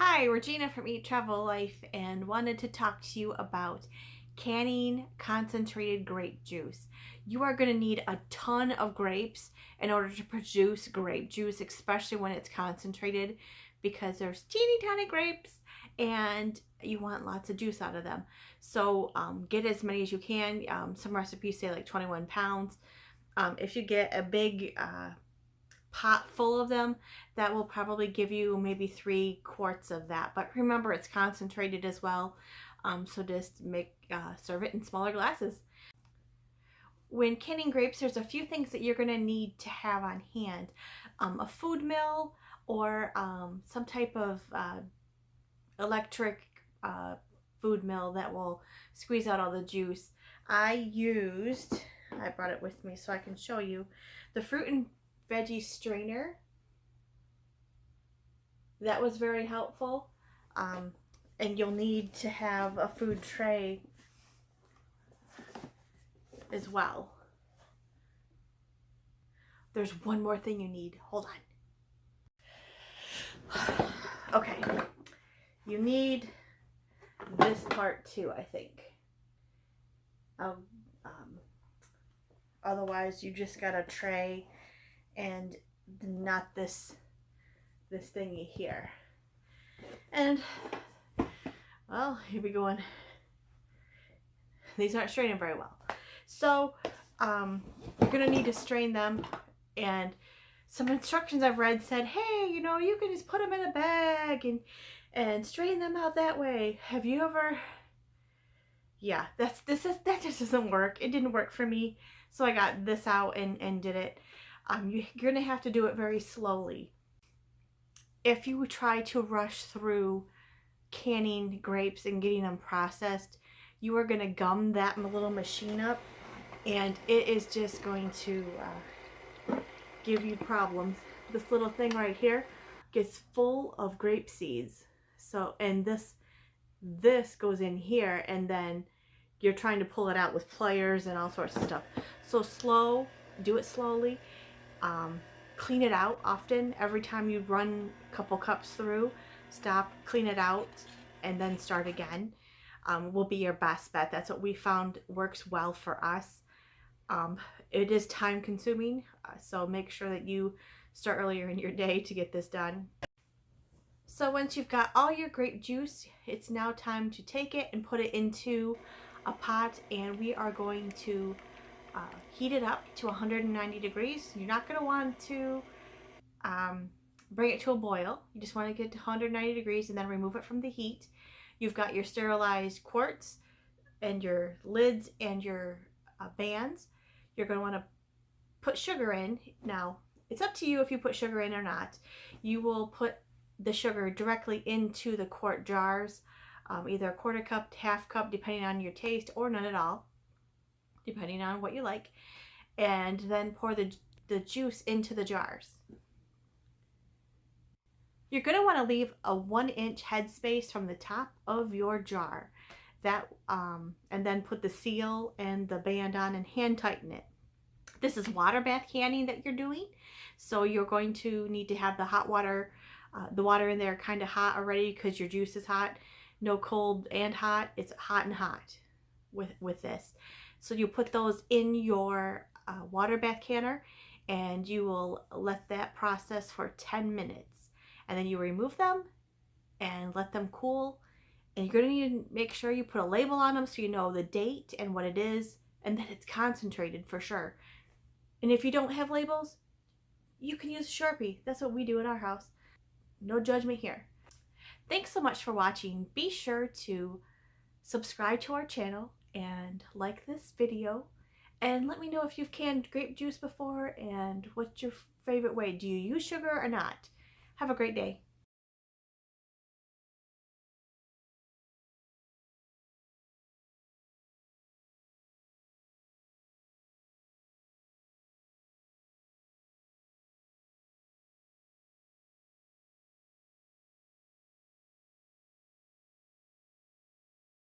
Hi, Regina from Eat Travel Life and wanted to talk to you about canning concentrated grape juice. You are going to need a ton of grapes in order to produce grape juice, especially when it's concentrated, because there's teeny tiny grapes and you want lots of juice out of them. So get as many as you can. Some recipes say like 21 pounds. If you get a big pot full of them, that will probably give you maybe 3 quarts of that. But remember, it's concentrated as well, so just serve it in smaller glasses. When canning grapes, there's a few things that you're going to need to have on hand. A food mill or some type of electric food mill that will squeeze out all the juice. I brought it with me so I can show you, the fruit and veggie strainer. That was very helpful. And you'll need to have a food tray as well. There's one more thing you need. Hold on. Okay. You need this part too, I think. Otherwise, you just got a tray and not this thingy here. And well, here we go. These aren't straining very well, so you're gonna need to strain them. And some instructions I've read said, hey, you know, you can just put them in a bag and strain them out that way. Have you ever? Yeah, that just doesn't work. It didn't work for me, so I got this out and did it. You're gonna have to do it very slowly. If you try to rush through canning grapes and getting them processed, you are gonna gum that little machine up, and it is just going to give you problems. This little thing right here gets full of grape seeds. So, and this goes in here, and then you're trying to pull it out with pliers and all sorts of stuff. So do it slowly. Clean it out often. Every time you run a couple cups through, stop, clean it out, and then start again. Will be your best bet. That's what we found works well for us. It is time consuming, so make sure that you start earlier in your day to get this done. So once you've got all your grape juice, it's now time to take it and put it into a pot, and we are going to heat it up to 190 degrees. You're not going to want to bring it to a boil. You just want to get to 190 degrees and then remove it from the heat. You've got your sterilized quarts and your lids and your bands. You're going to want to put sugar in. Now, it's up to you if you put sugar in or not. You will put the sugar directly into the quart jars, either a quarter cup, half cup, depending on your taste, or none at all, depending on what you like, and then pour the juice into the jars. You're going to want to leave a 1-inch headspace from the top of your jar, and then put the seal and the band on and hand tighten it. This is water bath canning that you're doing, so you're going to need to have the hot water, the water in there kind of hot already because your juice is hot. No cold and hot, it's hot and hot with this. So you put those in your water bath canner, and you will let that process for 10 minutes. And then you remove them and let them cool. And you're going to need to make sure you put a label on them so you know the date and what it is, and that it's concentrated for sure. And if you don't have labels, you can use Sharpie. That's what we do in our house. No judgment here. Thanks so much for watching. Be sure to subscribe to our channel and like this video, and let me know if you've canned grape juice before and what's your favorite way. Do you use sugar or not? Have a great day.